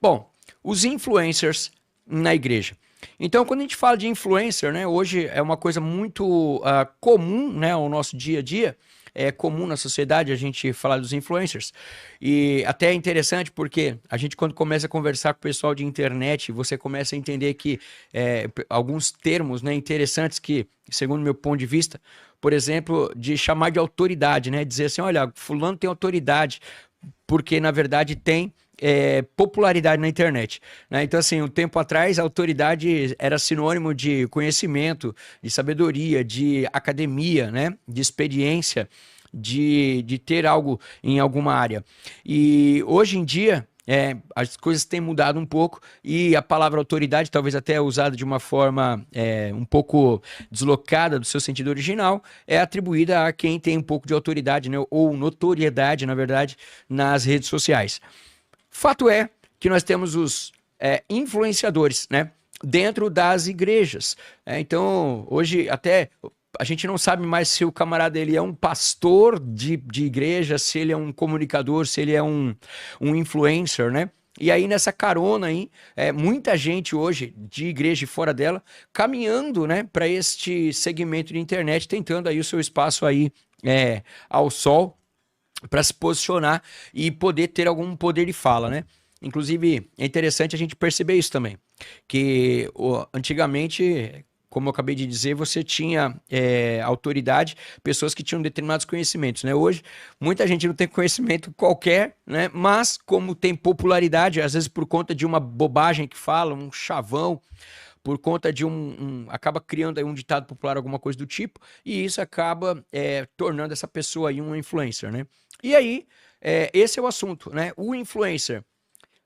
Bom, os influencers na igreja. Então, quando a gente fala de influencer, né, hoje é uma coisa muito comum, né, ao nosso dia a dia. É comum na sociedade a gente falar dos influencers. E até é interessante porque a gente, quando começa a conversar com o pessoal de internet, você começa a entender que alguns termos, né, interessantes que, segundo o meu ponto de vista, por exemplo, de chamar de autoridade, né, dizer assim, olha, fulano tem autoridade, porque na verdade tem popularidade na internet, né? Então, assim, um tempo atrás, a autoridade era sinônimo de conhecimento, de sabedoria, de academia, né? De experiência, de ter algo em alguma área. E hoje em dia, as coisas têm mudado um pouco e a palavra autoridade, talvez até usada de uma forma um pouco deslocada do seu sentido original, é atribuída a quem tem um pouco de autoridade, né? Ou notoriedade, na verdade, nas redes sociais. Fato é que nós temos os influenciadores, né? Dentro das igrejas. Então, hoje até a gente não sabe mais se o camarada ele é um pastor de igreja, se ele é um comunicador, se ele é um influencer, né? E aí, nessa carona aí, muita gente hoje, de igreja e fora dela, caminhando, né, para este segmento de internet, tentando aí o seu espaço aí ao sol, para se posicionar e poder ter algum poder de fala, né? Inclusive, é interessante a gente perceber isso também, que antigamente, como eu acabei de dizer, você tinha autoridade, pessoas que tinham determinados conhecimentos, né? Hoje, muita gente não tem conhecimento qualquer, né? Mas como tem popularidade, às vezes por conta de uma bobagem que fala, um chavão, por conta de acaba criando aí um ditado popular, alguma coisa do tipo, e isso acaba tornando essa pessoa aí um influencer, né? E aí, esse é o assunto, né? O influencer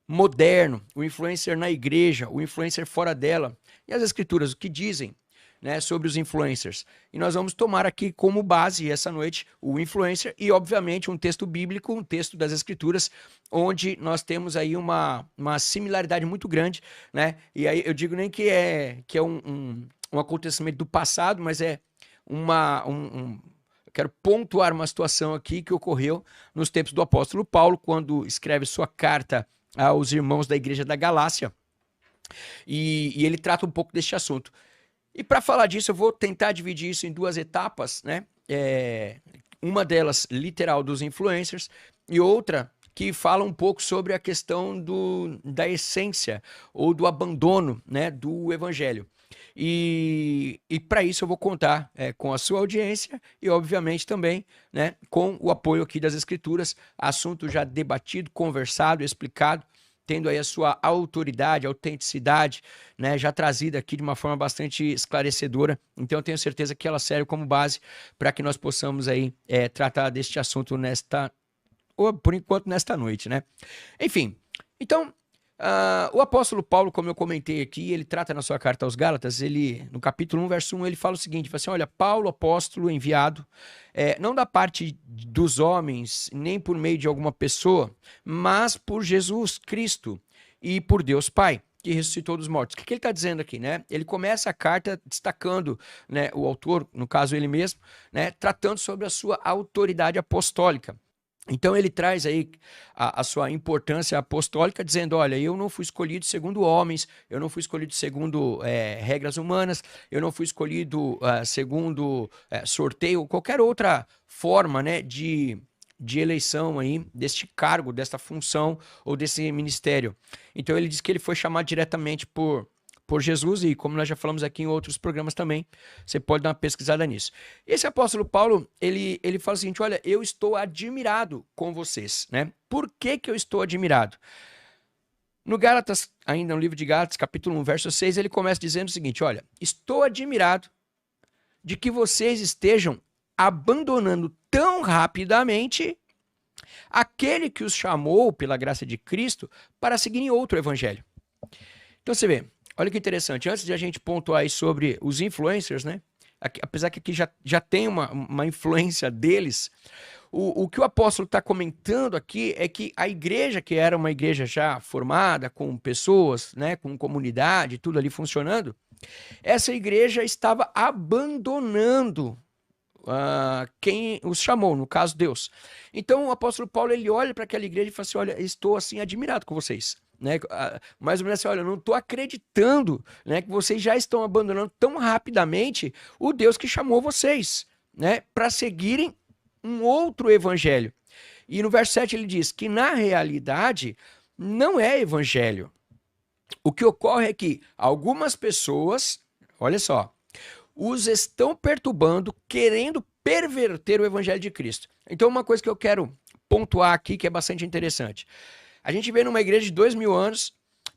moderno, o influencer na igreja, o influencer fora dela, e as escrituras, o que dizem, né, sobre os influencers. E nós vamos tomar aqui como base essa noite o influencer e, obviamente, um texto bíblico, um texto das escrituras, onde nós temos aí uma similaridade muito grande, né? E aí eu digo nem que é um acontecimento do passado, mas é eu quero pontuar uma situação aqui que ocorreu nos tempos do apóstolo Paulo, quando escreve sua carta aos irmãos da igreja da Galácia, e ele trata um pouco deste assunto. E para falar disso, eu vou tentar dividir isso em duas etapas, né? Uma delas literal dos influencers e outra que fala um pouco sobre a questão da essência ou do abandono, né, do evangelho. E para isso eu vou contar com a sua audiência e, obviamente, também, né, com o apoio aqui das escrituras, assunto já debatido, conversado, explicado, tendo aí a sua autoridade, autenticidade, né, já trazida aqui de uma forma bastante esclarecedora. Então eu tenho certeza que ela serve como base para que nós possamos aí tratar deste assunto ou por enquanto nesta noite, né? Enfim, então o apóstolo Paulo, como eu comentei aqui, ele trata na sua carta aos Gálatas, ele no capítulo 1, verso 1, ele fala o seguinte, fala assim, olha, Paulo, apóstolo, enviado, não da parte dos homens, nem por meio de alguma pessoa, mas por Jesus Cristo e por Deus Pai, que ressuscitou dos mortos. O que ele está dizendo aqui, né? Ele começa a carta destacando, né, o autor, no caso ele mesmo, né, tratando sobre a sua autoridade apostólica. Então ele traz aí a sua importância apostólica, dizendo, olha, eu não fui escolhido segundo homens, eu não fui escolhido segundo regras humanas, eu não fui escolhido segundo sorteio, qualquer outra forma, né, de eleição aí, deste cargo, desta função ou desse ministério. Então ele diz que ele foi chamado diretamente por Jesus, e como nós já falamos aqui em outros programas também, você pode dar uma pesquisada nisso. Esse apóstolo Paulo, ele fala o seguinte, olha, eu estou admirado com vocês, né? Por que eu estou admirado? No Gálatas, ainda no livro de Gálatas, capítulo 1, verso 6, ele começa dizendo o seguinte, olha, estou admirado de que vocês estejam abandonando tão rapidamente aquele que os chamou pela graça de Cristo para seguirem outro evangelho. Então você vê, olha que interessante, antes de a gente pontuar aí sobre os influencers, né? Apesar que aqui já tem uma influência deles, o que o apóstolo está comentando aqui é que a igreja, que era uma igreja já formada, com pessoas, né, com comunidade, tudo ali funcionando, essa igreja estava abandonando quem os chamou, no caso Deus. Então o apóstolo Paulo ele olha para aquela igreja e fala assim, olha, estou assim admirado com vocês. né? Mais ou menos assim, olha, eu não estou acreditando, né, que vocês já estão abandonando tão rapidamente o Deus que chamou vocês, né, para seguirem um outro evangelho. E no verso 7 ele diz que na realidade não é evangelho. O que ocorre é que algumas pessoas, olha só, os estão perturbando, querendo perverter o evangelho de Cristo. Então, uma coisa que eu quero pontuar aqui, que é bastante interessante. A gente vê numa igreja de 2000 anos,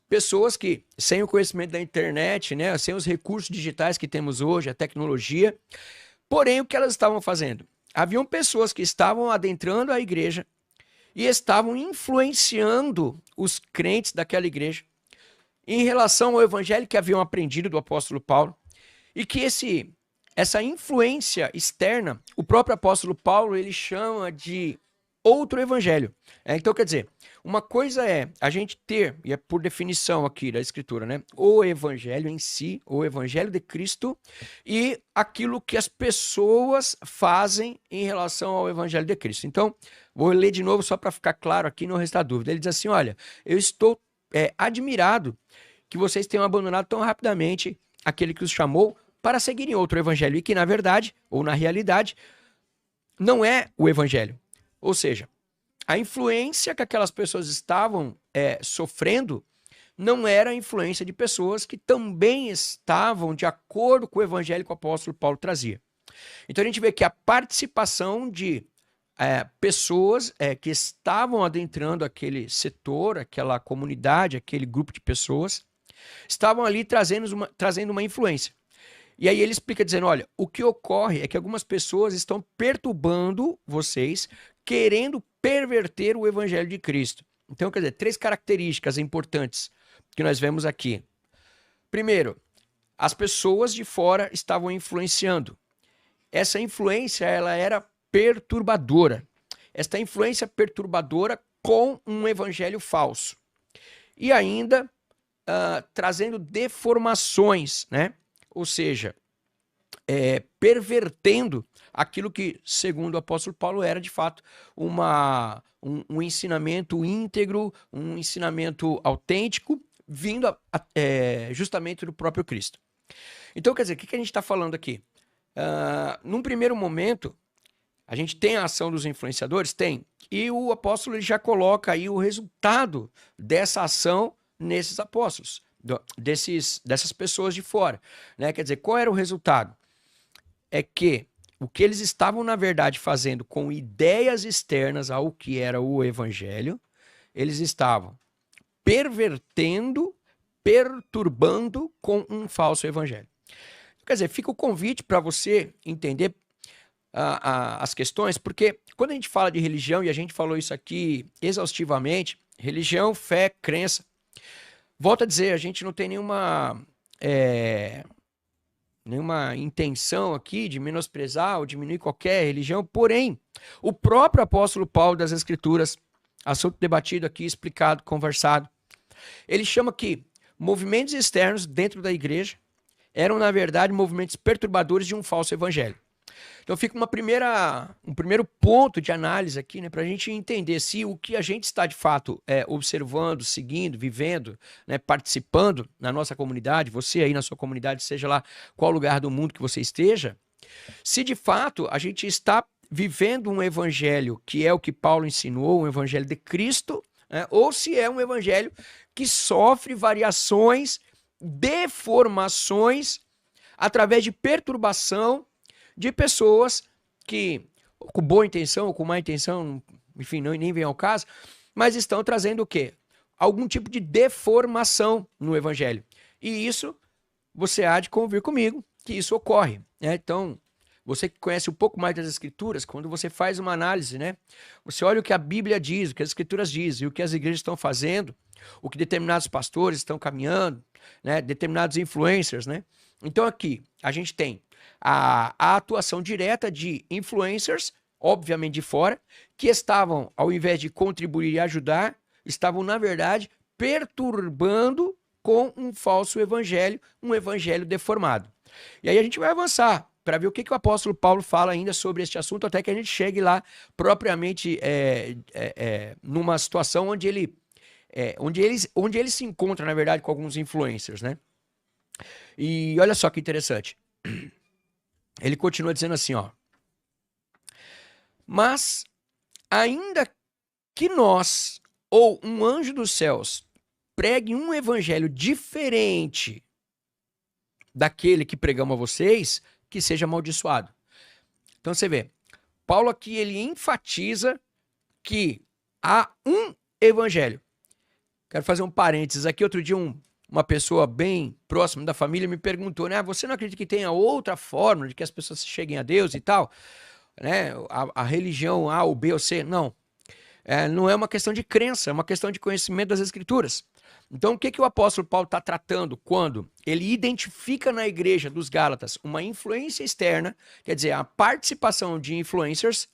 pessoas que, sem o conhecimento da internet, né, sem os recursos digitais que temos hoje, a tecnologia, porém, o que elas estavam fazendo? Haviam pessoas que estavam adentrando a igreja e estavam influenciando os crentes daquela igreja em relação ao evangelho que haviam aprendido do apóstolo Paulo, e que essa influência externa, o próprio apóstolo Paulo, ele chama de outro evangelho. Então, quer dizer, uma coisa é a gente ter, e é por definição aqui da escritura, né, o evangelho em si, o evangelho de Cristo, e aquilo que as pessoas fazem em relação ao evangelho de Cristo. Então, vou ler de novo só para ficar claro aqui, não restar dúvida. Ele diz assim, olha, eu estou admirado que vocês tenham abandonado tão rapidamente aquele que os chamou para seguirem outro evangelho, e que na verdade, ou na realidade, não é o evangelho. Ou seja, a influência que aquelas pessoas estavam sofrendo não era a influência de pessoas que também estavam de acordo com o evangelho que o apóstolo Paulo trazia. Então a gente vê que a participação de pessoas que estavam adentrando aquele setor, aquela comunidade, aquele grupo de pessoas, estavam ali trazendo uma influência. E aí ele explica dizendo, olha, o que ocorre é que algumas pessoas estão perturbando vocês, querendo perverter o evangelho de Cristo. Então, quer dizer, 3 características importantes que nós vemos aqui. Primeiro, as pessoas de fora estavam influenciando. Essa influência, ela era perturbadora. Esta influência perturbadora com um evangelho falso. E ainda trazendo deformações, né? Ou seja, pervertendo aquilo que, segundo o apóstolo Paulo, era de fato um ensinamento íntegro, um ensinamento autêntico, vindo justamente do próprio Cristo. Então, quer dizer, o que a gente está falando aqui? Num primeiro momento, a gente tem a ação dos influenciadores? Tem. E o apóstolo ele já coloca aí o resultado dessa ação nesses apóstolos, dessas pessoas de fora, né? Quer dizer, qual era o resultado? É que o que eles estavam, na verdade, fazendo com ideias externas ao que era o evangelho, eles estavam pervertendo, perturbando com um falso evangelho. Quer dizer, fica o convite para você entender as questões, porque quando a gente fala de religião, e a gente falou isso aqui exaustivamente, religião, fé, crença, volto a dizer, a gente não tem nenhuma intenção aqui de menosprezar ou diminuir qualquer religião, porém, o próprio apóstolo Paulo das Escrituras, assunto debatido aqui, explicado, conversado, ele chama que movimentos externos dentro da igreja eram, na verdade, movimentos perturbadores de um falso evangelho. Então fica um primeiro ponto de análise aqui, né, para a gente entender se o que a gente está de fato observando, seguindo, vivendo, né, participando na nossa comunidade, você aí na sua comunidade, seja lá qual lugar do mundo que você esteja, se de fato a gente está vivendo um evangelho que é o que Paulo ensinou, um evangelho de Cristo, né, ou se é um evangelho que sofre variações, deformações, através de perturbação de pessoas que, com boa intenção ou com má intenção, enfim, nem vem ao caso, mas estão trazendo o quê? Algum tipo de deformação no evangelho. E isso, você há de convir comigo, que isso ocorre, né? Então, você que conhece um pouco mais das Escrituras, quando você faz uma análise, né? Você olha o que a Bíblia diz, o que as Escrituras dizem, o que as igrejas estão fazendo, o que determinados pastores estão caminhando, né? Determinados influencers, né? Então aqui, a gente tem a atuação direta de influencers, obviamente de fora, que estavam, ao invés de contribuir e ajudar, estavam, na verdade, perturbando com um falso evangelho, um evangelho deformado. E aí a gente vai avançar para ver o que o apóstolo Paulo fala ainda sobre este assunto, até que a gente chegue lá propriamente numa situação onde ele onde ele se encontra, na verdade, com alguns influencers, né? E olha só que interessante. Ele continua dizendo assim, ó. Mas, ainda que nós, ou um anjo dos céus, pregue um evangelho diferente daquele que pregamos a vocês, que seja amaldiçoado. Então você vê, Paulo aqui ele enfatiza que há um evangelho. Quero fazer um parênteses aqui. Outro dia uma pessoa bem próxima da família me perguntou, né? Você não acredita que tenha outra forma de que as pessoas cheguem a Deus e tal? Né? A religião A ou B ou C? Não. Não é uma questão de crença, é uma questão de conhecimento das Escrituras. Então, o que o apóstolo Paulo está tratando quando ele identifica na igreja dos Gálatas uma influência externa, quer dizer, a participação de influencers,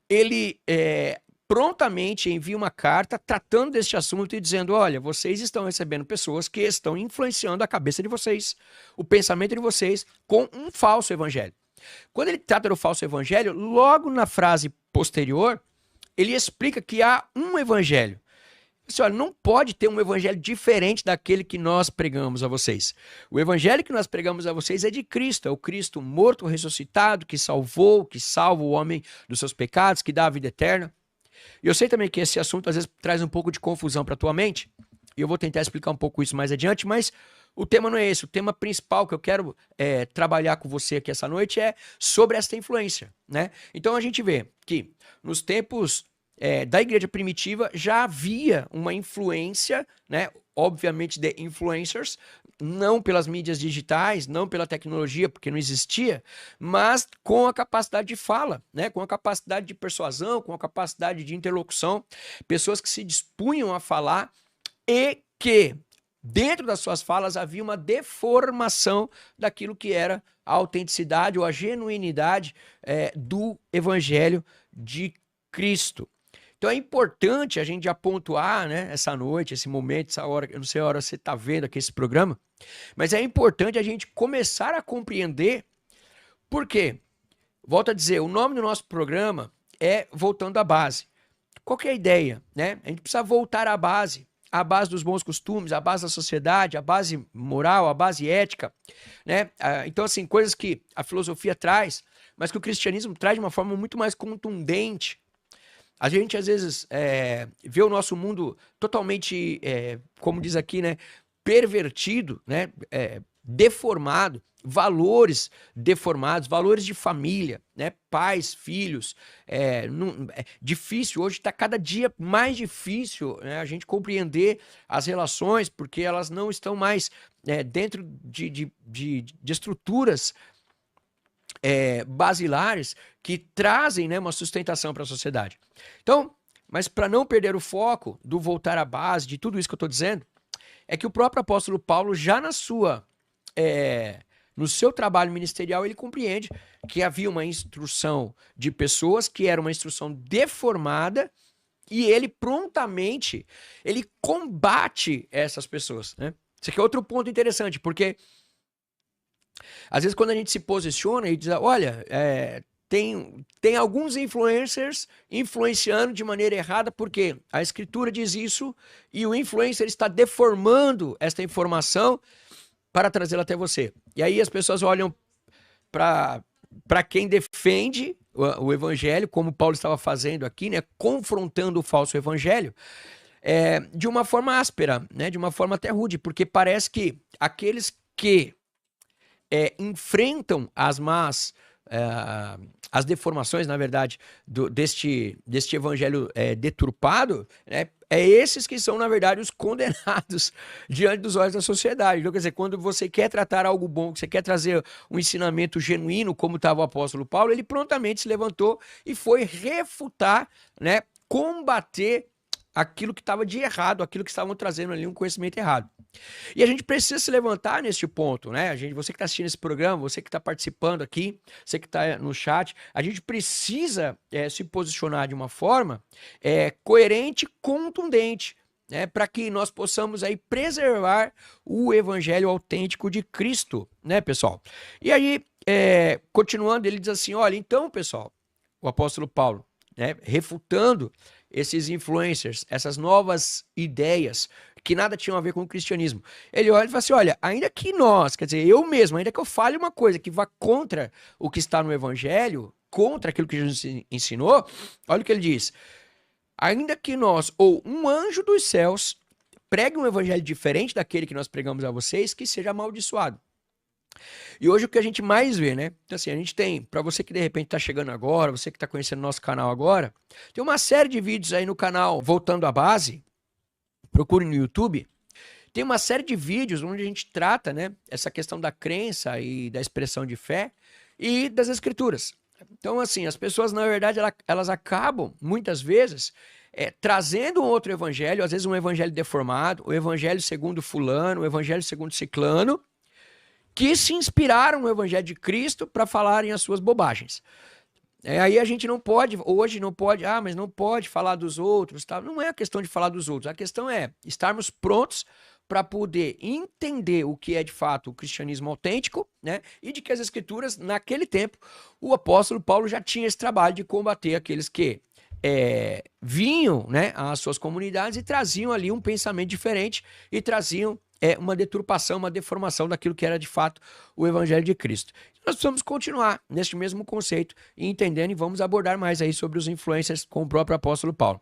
ele prontamente envia uma carta tratando deste assunto e dizendo, olha, vocês estão recebendo pessoas que estão influenciando a cabeça de vocês, o pensamento de vocês, com um falso evangelho. Quando ele trata do falso evangelho, logo na frase posterior, ele explica que há um evangelho. Olha, não pode ter um evangelho diferente daquele que nós pregamos a vocês. O evangelho que nós pregamos a vocês é de Cristo, é o Cristo morto, ressuscitado, que salva o homem dos seus pecados, que dá a vida eterna. E eu sei também que esse assunto às vezes traz um pouco de confusão para a tua mente, e eu vou tentar explicar um pouco isso mais adiante, mas o tema não é esse. O tema principal que eu quero trabalhar com você aqui essa noite é sobre essa influência, né? Então a gente vê que nos tempos da igreja primitiva já havia uma influência, né? Obviamente de influencers, não pelas mídias digitais, não pela tecnologia, porque não existia, mas com a capacidade de fala, né? Com a capacidade de persuasão, com a capacidade de interlocução, pessoas que se dispunham a falar e que dentro das suas falas havia uma deformação daquilo que era a autenticidade ou a genuinidade do evangelho de Cristo. Então é importante a gente já pontuar, né, essa noite, esse momento, essa hora, eu não sei a hora que você está vendo aqui esse programa, mas é importante a gente começar a compreender por quê. Volto a dizer, o nome do nosso programa é Voltando à Base. Qual que é a ideia, né? A gente precisa voltar à base dos bons costumes, a base da sociedade, a base moral, a base ética, né? Então, assim, coisas que a filosofia traz, mas que o cristianismo traz de uma forma muito mais contundente. A gente, às vezes, vê o nosso mundo totalmente, como diz aqui, né, pervertido, né, deformado, valores deformados, valores de família, né, pais, filhos. Difícil, hoje está cada dia mais difícil, né, a gente compreender as relações, porque elas não estão mais dentro de estruturas basilares que trazem, né, uma sustentação para a sociedade. Então, mas para não perder o foco do voltar à base, de tudo isso que eu estou dizendo, é que o próprio apóstolo Paulo, já no seu trabalho ministerial, ele compreende que havia uma instrução de pessoas que era uma instrução deformada e ele prontamente ele combate essas pessoas, né? Isso aqui é outro ponto interessante, porque às vezes quando a gente se posiciona e diz, olha, tem alguns influencers influenciando de maneira errada, porque a escritura diz isso e o influencer está deformando esta informação para trazê-la até você. E aí as pessoas olham para quem defende o evangelho, como Paulo estava fazendo aqui, né, confrontando o falso evangelho, de uma forma áspera, né, de uma forma até rude, porque parece que aqueles que enfrentam as deformações, na verdade, deste evangelho deturpado, né, esses que são, na verdade, os condenados diante dos olhos da sociedade. Então, quer dizer, quando você quer tratar algo bom, você quer trazer um ensinamento genuíno, como estava o apóstolo Paulo, ele prontamente se levantou e foi refutar, né, combater aquilo que estava de errado, aquilo que estavam trazendo ali um conhecimento errado. E a gente precisa se levantar neste ponto, né? Você que está assistindo esse programa, você que está participando aqui, você que está no chat, a gente precisa se posicionar de uma forma coerente, contundente, né? Para que nós possamos aí preservar o evangelho autêntico de Cristo, né, pessoal? E aí, continuando, ele diz assim, olha, então, pessoal, o apóstolo Paulo, né, refutando esses influencers, essas novas ideias que nada tinham a ver com o cristianismo. Ele olha e fala assim, olha, ainda que nós, quer dizer, eu mesmo, ainda que eu fale uma coisa que vá contra o que está no evangelho, contra aquilo que Jesus ensinou, olha o que ele diz, ainda que nós, ou um anjo dos céus, pregue um evangelho diferente daquele que nós pregamos a vocês, que seja amaldiçoado. E hoje o que a gente mais vê, né? Então, assim, a gente tem, para você que de repente está chegando agora, você que está conhecendo nosso canal agora, tem uma série de vídeos aí no canal Voltando à Base, procure no YouTube, tem uma série de vídeos onde a gente trata, né, essa questão da crença e da expressão de fé e das escrituras. Então, assim, as pessoas, na verdade, elas acabam, muitas vezes, trazendo um outro evangelho, às vezes um evangelho deformado, o evangelho segundo fulano, o evangelho segundo ciclano, que se inspiraram no evangelho de Cristo para falarem as suas bobagens. Aí a gente não pode, hoje não pode, mas não pode falar dos outros, tá? Não é a questão de falar dos outros, a questão é estarmos prontos para poder entender o que é de fato o cristianismo autêntico, né? E de que as escrituras, naquele tempo, o apóstolo Paulo já tinha esse trabalho de combater aqueles que vinham, né, às suas comunidades e traziam ali um pensamento diferente e traziam uma deturpação, uma deformação daquilo que era de fato o evangelho de Cristo. Nós precisamos continuar neste mesmo conceito e entendendo e vamos abordar mais aí sobre os influencers com o próprio apóstolo Paulo.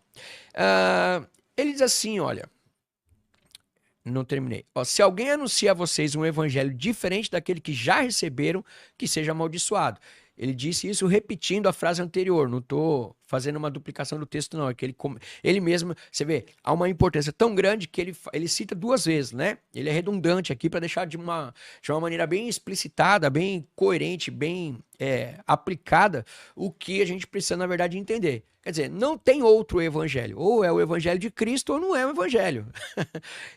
Ele diz assim, olha, não terminei. Se alguém anuncia a vocês um evangelho diferente daquele que já receberam, que seja amaldiçoado. Ele disse isso repetindo a frase anterior, não estou fazendo uma duplicação do texto não, é que ele mesmo, você vê, há uma importância tão grande que ele cita duas vezes, né? Ele é redundante aqui para deixar de uma maneira bem explicitada, bem coerente, bem aplicada o que a gente precisa, na verdade, entender. Quer dizer, não tem outro evangelho, ou é o evangelho de Cristo ou não é o evangelho.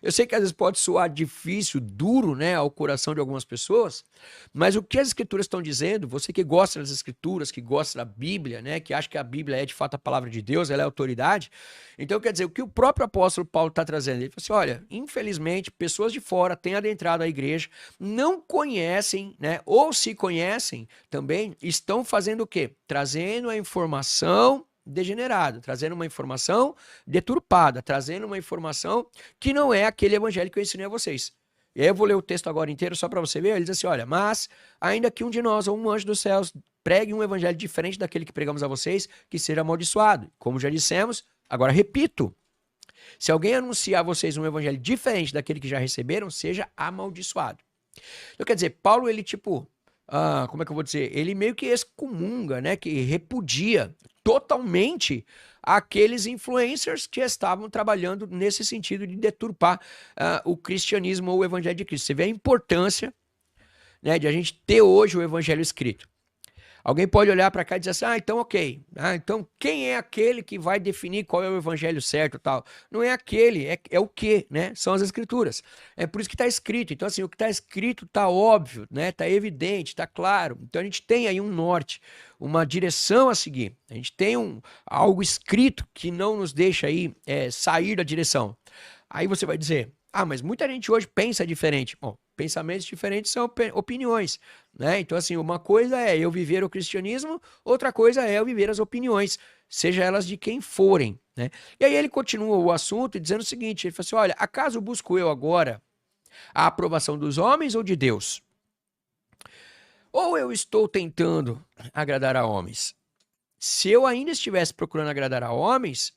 Eu sei que às vezes pode soar difícil, duro, né, ao coração de algumas pessoas, mas o que as escrituras estão dizendo, você que gosta das escrituras, que gosta da Bíblia, né, que acha que a Bíblia é de fato a palavra de Deus, ela é autoridade, então quer dizer, o que o próprio apóstolo Paulo está trazendo, ele fala assim, olha, infelizmente, pessoas de fora têm adentrado a igreja, não conhecem, né, ou se conhecem também, estão fazendo o quê? Trazendo a informação degenerado, trazendo uma informação deturpada, trazendo uma informação que não é aquele evangelho que eu ensinei a vocês. E aí eu vou ler o texto agora inteiro só para você ver. Ele diz assim, olha, mas ainda que um de nós ou um anjo dos céus pregue um evangelho diferente daquele que pregamos a vocês, que seja amaldiçoado. Como já dissemos, agora repito, se alguém anunciar a vocês um evangelho diferente daquele que já receberam, seja amaldiçoado. Então quer dizer, Paulo ele como é que eu vou dizer? Ele meio que excomunga, né? Que repudia totalmente aqueles influencers que estavam trabalhando nesse sentido de deturpar o cristianismo ou o evangelho de Cristo. Você vê a importância, né, de a gente ter hoje o evangelho escrito. Alguém pode olhar para cá e dizer assim, então ok, então quem é aquele que vai definir qual é o evangelho certo e tal? Não é aquele, é o que, né? São as escrituras. É por isso que está escrito. Então assim, o que está escrito está óbvio, né? Está evidente, está claro. Então a gente tem aí um norte, uma direção a seguir. A gente tem algo escrito que não nos deixa aí sair da direção. Aí você vai dizer, mas muita gente hoje pensa diferente. Bom, pensamentos diferentes são opiniões, né? Então, assim, uma coisa é eu viver o cristianismo, outra coisa é eu viver as opiniões, seja elas de quem forem, né? E aí ele continua o assunto dizendo o seguinte, ele fala assim, olha, acaso busco eu agora a aprovação dos homens ou de Deus? Ou eu estou tentando agradar a homens? Se eu ainda estivesse procurando agradar a homens,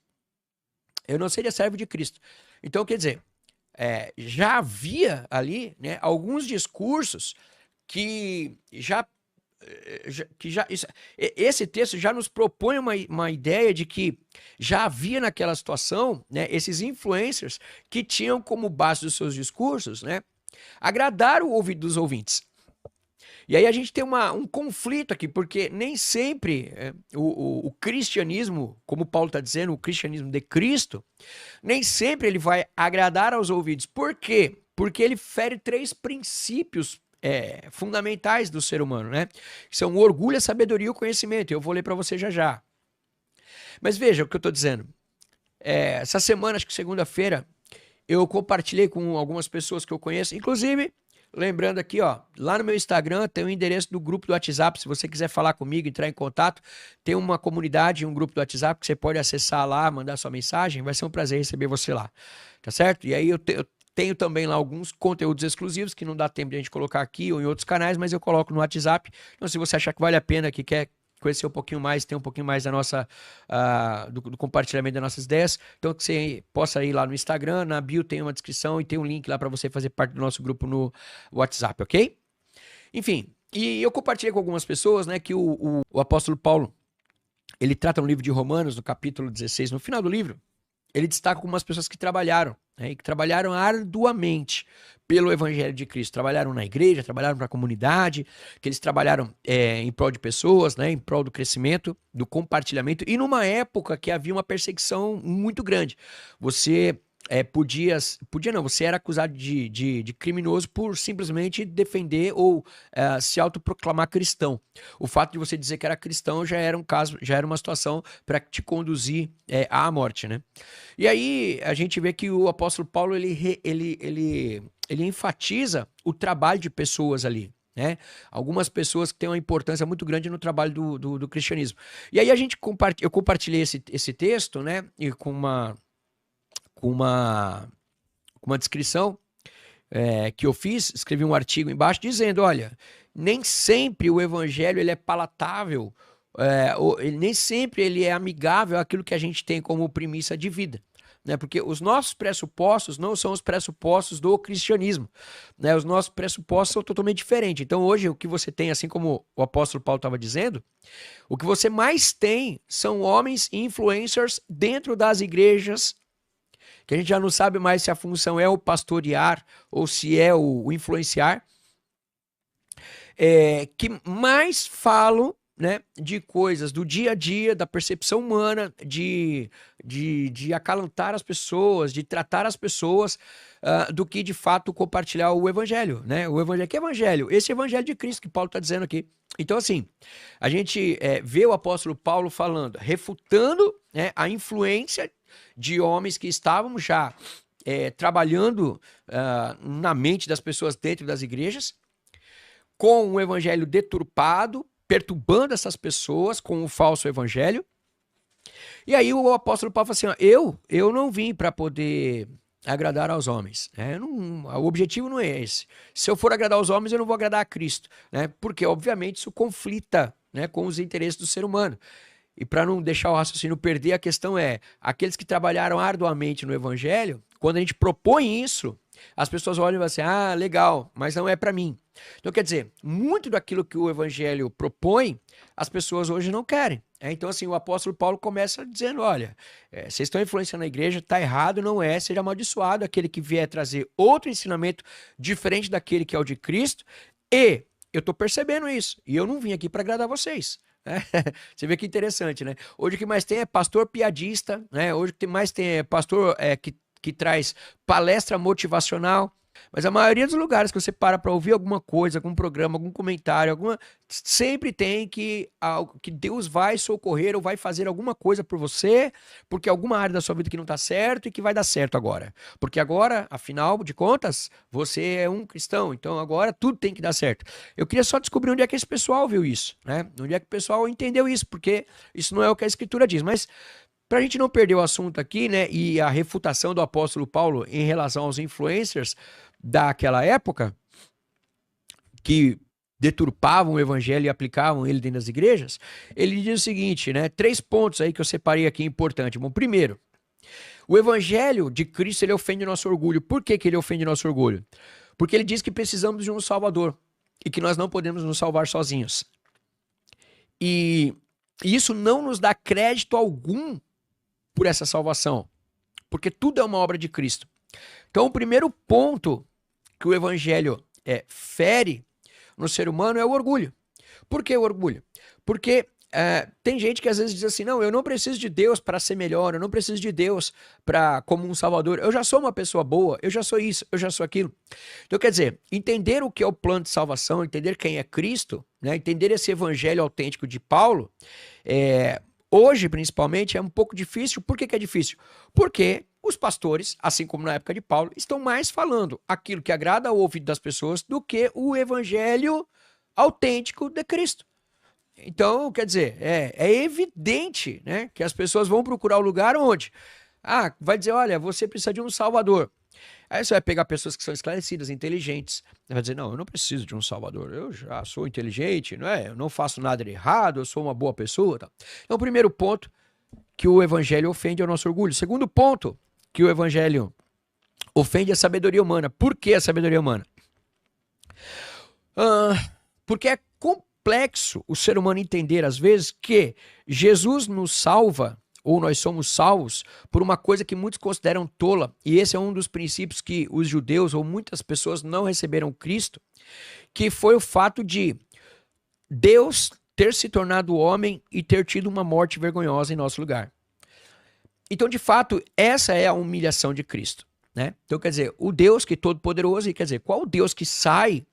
eu não seria servo de Cristo. Então, quer dizer, já havia ali, né, alguns discursos que esse texto já nos propõe uma ideia de que já havia naquela situação, né, esses influencers que tinham como base dos seus discursos, né, agradar o ouvido dos ouvintes. E aí a gente tem um conflito aqui, porque nem sempre o cristianismo, como Paulo está dizendo, o cristianismo de Cristo, nem sempre ele vai agradar aos ouvidos. Por quê? Porque ele fere 3 princípios fundamentais do ser humano, né? Que são o orgulho, a sabedoria e o conhecimento. Eu vou ler para você já já. Mas veja o que eu estou dizendo. Essa semana, acho que segunda-feira, eu compartilhei com algumas pessoas que eu conheço, inclusive lembrando aqui, ó, lá no meu Instagram tem o endereço do grupo do WhatsApp. Se você quiser falar comigo, entrar em contato, tem uma comunidade, um grupo do WhatsApp que você pode acessar lá, mandar sua mensagem. Vai ser um prazer receber você lá, tá certo? E aí eu tenho também lá alguns conteúdos exclusivos que não dá tempo de a gente colocar aqui ou em outros canais, mas eu coloco no WhatsApp. Então, se você achar que vale a pena, que quer conhecer um pouquinho mais, ter um pouquinho mais da nossa, do compartilhamento das nossas ideias, então que você possa ir lá no Instagram, na bio tem uma descrição e tem um link lá para você fazer parte do nosso grupo no WhatsApp, ok? Enfim, e eu compartilhei com algumas pessoas, né, que o apóstolo Paulo, ele trata no livro de Romanos, no capítulo 16, no final do livro, ele destaca algumas pessoas que trabalharam, né, e que trabalharam arduamente pelo Evangelho de Cristo. Trabalharam na igreja, trabalharam para a comunidade, que eles trabalharam em prol de pessoas, né, em prol do crescimento, do compartilhamento, e numa época que havia uma perseguição muito grande. Você você era acusado de criminoso por simplesmente defender ou se autoproclamar cristão. O fato de você dizer que era cristão já era um caso, já era uma situação para te conduzir à morte, né? E aí a gente vê que o apóstolo Paulo ele enfatiza o trabalho de pessoas ali. Né? Algumas pessoas que têm uma importância muito grande no trabalho do cristianismo. E aí eu compartilhei esse texto, né? E com uma descrição que eu fiz, escrevi um artigo embaixo dizendo, olha, nem sempre o evangelho ele é palatável, nem sempre ele é amigável àquilo que a gente tem como premissa de vida. Né? Porque os nossos pressupostos não são os pressupostos do cristianismo. Né? Os nossos pressupostos são totalmente diferentes. Então hoje o que você tem, assim como o apóstolo Paulo estava dizendo, o que você mais tem são homens influencers dentro das igrejas, que a gente já não sabe mais se a função é o pastorear ou se é o influenciar, que mais falam, né, de coisas do dia a dia, da percepção humana, de acalentar as pessoas, de tratar as pessoas, do que de fato compartilhar o evangelho, né? O evangelho, que evangelho? Esse evangelho de Cristo que Paulo está dizendo aqui. Então, assim, a gente vê o apóstolo Paulo falando, refutando, né, a influência de homens que estavam já trabalhando na mente das pessoas dentro das igrejas, com um evangelho deturpado, perturbando essas pessoas com o falso evangelho. E aí o apóstolo Paulo fala assim, ó, eu não vim para poder agradar aos homens. Né? O objetivo não é esse. Se eu for agradar aos homens, eu não vou agradar a Cristo. Né? Porque, obviamente, isso conflita, né, com os interesses do ser humano. E para não deixar o raciocínio perder, a questão é, aqueles que trabalharam arduamente no evangelho, quando a gente propõe isso, as pessoas olham e falam assim, ah, legal, mas não é para mim. Então, quer dizer, muito daquilo que o evangelho propõe, as pessoas hoje não querem. Então, assim, o apóstolo Paulo começa dizendo, olha, vocês estão influenciando a igreja, está errado, não é, seja amaldiçoado aquele que vier trazer outro ensinamento diferente daquele que é o de Cristo, e eu estou percebendo isso, e eu não vim aqui para agradar vocês. Você vê que interessante, né? Hoje o que mais tem é pastor piadista, né? Hoje o que mais tem é pastor que traz palestra motivacional. Mas a maioria dos lugares que você para ouvir alguma coisa, algum programa, algum comentário, sempre tem que Deus vai socorrer ou vai fazer alguma coisa por você, porque alguma área da sua vida que não está certo e que vai dar certo agora. Porque agora, afinal de contas, você é um cristão, então agora tudo tem que dar certo. Eu queria só descobrir onde é que esse pessoal viu isso, né? Onde é que o pessoal entendeu isso, porque isso não é o que a Escritura diz, mas para a gente não perder o assunto aqui, né, e a refutação do apóstolo Paulo em relação aos influencers daquela época, que deturpavam o evangelho e aplicavam ele dentro das igrejas, ele diz o seguinte, né, 3 pontos aí que eu separei aqui importantes. Bom, primeiro, o evangelho de Cristo, ele ofende nosso orgulho. Por que ele ofende nosso orgulho? Porque ele diz que precisamos de um Salvador e que nós não podemos nos salvar sozinhos. E isso não nos dá crédito algum por essa salvação, porque tudo é uma obra de Cristo. Então, o primeiro ponto que o evangelho fere no ser humano é o orgulho. Por que o orgulho? Porque tem gente que às vezes diz assim, não, eu não preciso de Deus para ser melhor, eu não preciso de Deus como um salvador, eu já sou uma pessoa boa, eu já sou isso, eu já sou aquilo. Então, quer dizer, entender o que é o plano de salvação, entender quem é Cristo, né, entender esse evangelho autêntico de Paulo, hoje, principalmente, é um pouco difícil. Por que é difícil? Porque os pastores, assim como na época de Paulo, estão mais falando aquilo que agrada ao ouvido das pessoas do que o evangelho autêntico de Cristo. Então, quer dizer, é evidente, né, que as pessoas vão procurar o lugar onde? Vai dizer, olha, você precisa de um salvador. Aí você vai pegar pessoas que são esclarecidas, inteligentes. Vai dizer, não, eu não preciso de um salvador. Eu já sou inteligente, não é? Eu não faço nada de errado, eu sou uma boa pessoa. Tá? Então, o primeiro ponto que o evangelho ofende é o nosso orgulho. Segundo ponto que o evangelho ofende é a sabedoria humana. Por que a sabedoria humana? Porque é complexo o ser humano entender, às vezes, que Jesus nos salva, ou nós somos salvos, por uma coisa que muitos consideram tola. E esse é um dos princípios que os judeus, ou muitas pessoas, não receberam Cristo, que foi o fato de Deus ter se tornado homem e ter tido uma morte vergonhosa em nosso lugar. Então, de fato, essa é a humilhação de Cristo, né? Então, quer dizer, o Deus que é todo-poderoso, e quer dizer, qual o Deus que sai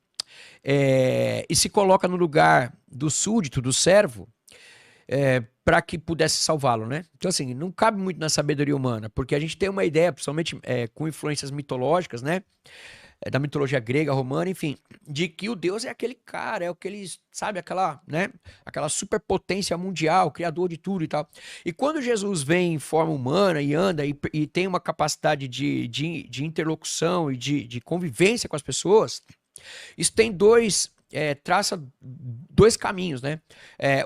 e se coloca no lugar do súdito, do servo, para que pudesse salvá-lo, né? Então, assim, não cabe muito na sabedoria humana, porque a gente tem uma ideia, principalmente com influências mitológicas, né? Da mitologia grega, romana, enfim, de que o Deus é aquele cara, é aquele, sabe, aquela superpotência mundial, criador de tudo e tal. E quando Jesus vem em forma humana e anda e tem uma capacidade de interlocução e de convivência com as pessoas, isso tem traça dois caminhos, né?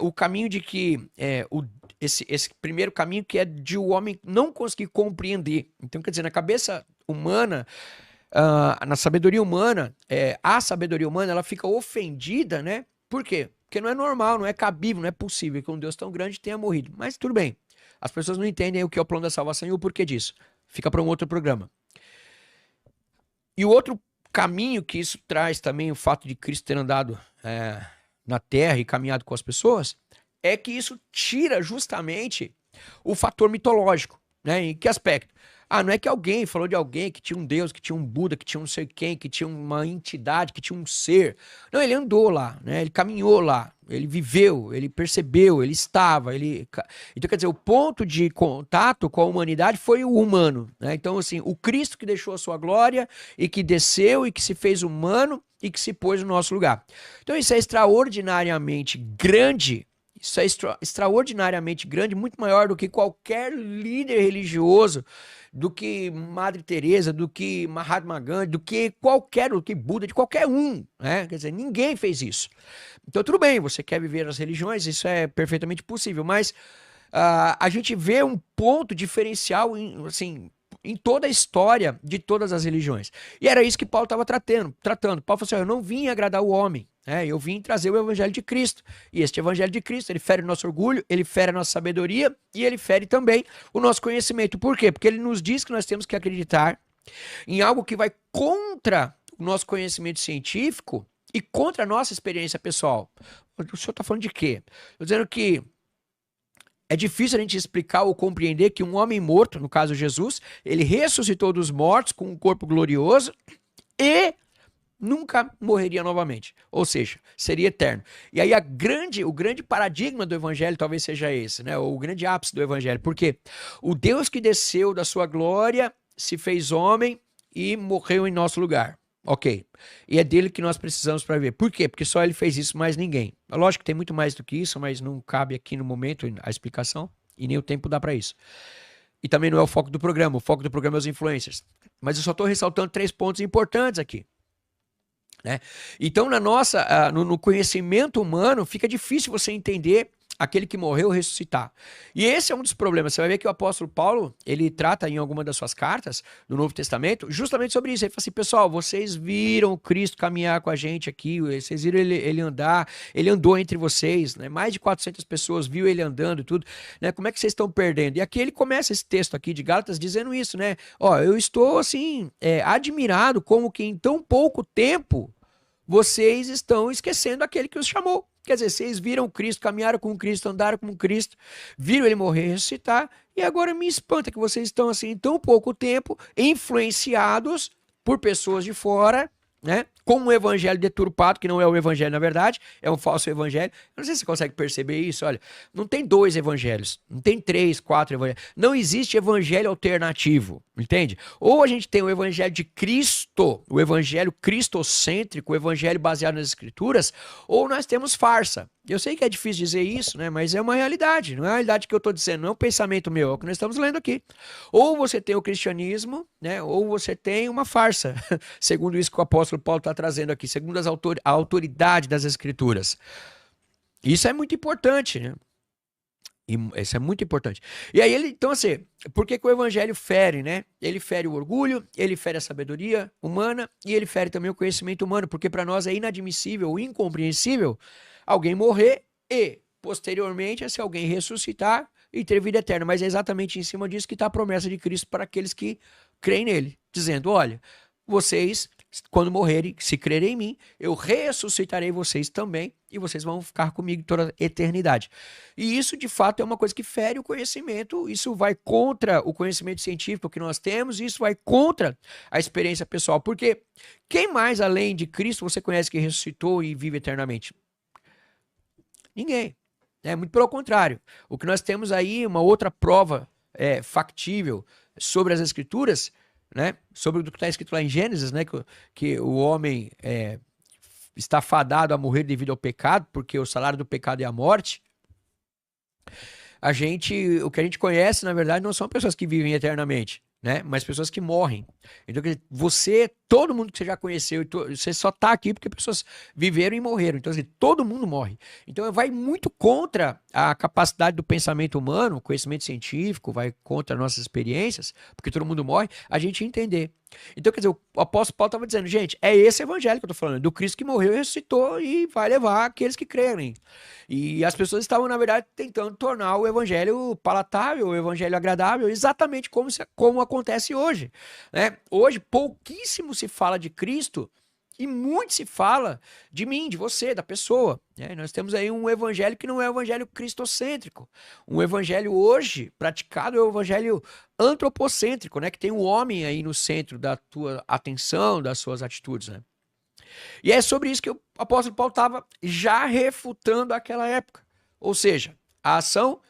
O caminho de que esse primeiro caminho que é de o homem não conseguir compreender. Então, quer dizer, na cabeça humana, na sabedoria humana, a sabedoria humana ela fica ofendida, né? Por quê? Porque não é normal, não é cabível, não é possível que um Deus tão grande tenha morrido. Mas tudo bem. As pessoas não entendem o que é o plano da salvação e o porquê disso. Fica para um outro programa. E o outro caminho que isso traz também, o fato de Cristo ter andado na terra e caminhado com as pessoas, é que isso tira justamente o fator mitológico, né? Em que aspecto? Não é que alguém falou de alguém que tinha um Deus, que tinha um Buda, que tinha um não sei quem, que tinha uma entidade, que tinha um ser. Não, ele andou lá, né? Ele caminhou lá, ele viveu, ele percebeu, ele estava, Então, quer dizer, o ponto de contato com a humanidade foi o humano, né? Então, assim, o Cristo que deixou a sua glória e que desceu e que se fez humano e que se pôs no nosso lugar. Então, isso é extraordinariamente grande. Isso é extraordinariamente grande, muito maior do que qualquer líder religioso, do que Madre Teresa, do que Mahatma Gandhi, do que Buda, de qualquer um, né? Quer dizer, ninguém fez isso. Então tudo bem, você quer viver as religiões, isso é perfeitamente possível, mas a gente vê um ponto diferencial em toda a história de todas as religiões. E era isso que Paulo estava tratando. Paulo falou assim, eu não vim agradar o homem, eu vim trazer o evangelho de Cristo. E este evangelho de Cristo, ele fere o nosso orgulho, ele fere a nossa sabedoria e ele fere também o nosso conhecimento. Por quê? Porque ele nos diz que nós temos que acreditar em algo que vai contra o nosso conhecimento científico e contra a nossa experiência pessoal. O senhor está falando de quê? Estou dizendo que é difícil a gente explicar ou compreender que um homem morto, no caso Jesus, ele ressuscitou dos mortos com um corpo glorioso e nunca morreria novamente. Ou seja, seria eterno. E aí o grande paradigma do evangelho talvez seja esse, né? Ou o grande ápice do evangelho. Porque o Deus que desceu da sua glória se fez homem e morreu em nosso lugar. Ok. E é dele que nós precisamos para ver. Por quê? Porque só ele fez isso, mais ninguém. Lógico que tem muito mais do que isso, mas não cabe aqui no momento a explicação e nem o tempo dá para isso. E também não é o foco do programa. O foco do programa é os influencers. Mas eu só estou ressaltando 3 pontos importantes aqui. Né? Então, no conhecimento humano, fica difícil você entender aquele que morreu ressuscitar. E esse é um dos problemas. Você vai ver que o apóstolo Paulo, ele trata em alguma das suas cartas do Novo Testamento justamente sobre isso. Ele fala assim, pessoal, vocês viram Cristo caminhar com a gente aqui, vocês viram ele andar, ele andou entre vocês, né? Mais de 400 pessoas viu ele andando e tudo, né? Como é que vocês estão perdendo? E aqui ele começa esse texto aqui de Gálatas dizendo isso, né? Eu estou assim, admirado como que em tão pouco tempo vocês estão esquecendo aquele que os chamou. Quer dizer, vocês viram Cristo, caminharam com Cristo, andaram com Cristo, viram ele morrer e ressuscitar, e agora me espanta que vocês estão assim, em tão pouco tempo, influenciados por pessoas de fora, né? Com um evangelho deturpado, que não é o evangelho na verdade, é um falso evangelho. Eu não sei se você consegue perceber isso, olha, não tem dois evangelhos, não tem três, quatro evangelhos, não existe evangelho alternativo, entende? Ou a gente tem o evangelho de Cristo, o evangelho cristocêntrico, o evangelho baseado nas escrituras, ou nós temos farsa. Eu sei que é difícil dizer isso, né? Mas é uma realidade, não é a realidade que eu estou dizendo, não é um pensamento meu, é o que nós estamos lendo aqui. Ou você tem o cristianismo, né? Ou você tem uma farsa, segundo isso que o apóstolo Paulo está trazendo aqui, segundo a autoridade das escrituras. Isso é muito importante, né? Isso é muito importante. E aí ele, então assim, por que que o evangelho fere, né? Ele fere o orgulho, ele fere a sabedoria humana e ele fere também o conhecimento humano, porque para nós é inadmissível, incompreensível alguém morrer e, posteriormente, se alguém ressuscitar e ter vida eterna. Mas é exatamente em cima disso que está a promessa de Cristo para aqueles que creem nele, dizendo, olha, vocês, quando morrerem, se crerem em mim, eu ressuscitarei vocês também e vocês vão ficar comigo toda a eternidade. E isso, de fato, é uma coisa que fere o conhecimento, isso vai contra o conhecimento científico que nós temos, isso vai contra a experiência pessoal, porque quem mais, além de Cristo, você conhece que ressuscitou e vive eternamente? Ninguém. Muito pelo contrário. O que nós temos aí, uma outra prova factível sobre as Escrituras, né? Sobre o que está escrito lá em Gênesis, né? Que o homem está fadado a morrer devido ao pecado, porque o salário do pecado é a morte. O que a gente conhece, na verdade, não são pessoas que vivem eternamente, né? Mas pessoas que morrem. Então, você, todo mundo que você já conheceu, você só está aqui porque pessoas viveram e morreram. Então, assim, todo mundo morre. Então, vai muito contra a capacidade do pensamento humano, o conhecimento científico, vai contra nossas experiências, porque todo mundo morre, a gente entender. Então, quer dizer, o apóstolo Paulo estava dizendo, gente, é esse evangelho que eu estou falando, do Cristo que morreu e ressuscitou e vai levar aqueles que crerem. E as pessoas estavam, na verdade, tentando tornar o evangelho palatável, o evangelho agradável, exatamente como acontece hoje, né? Hoje, pouquíssimo se fala de Cristo e muito se fala de mim, de você, da pessoa, né? Nós temos aí um evangelho que não é o evangelho cristocêntrico. Um evangelho hoje praticado é o evangelho antropocêntrico, né? Que tem o homem aí no centro da tua atenção, das suas atitudes, né? E é sobre isso que o apóstolo Paulo estava já refutando aquela época. Ou seja, a ação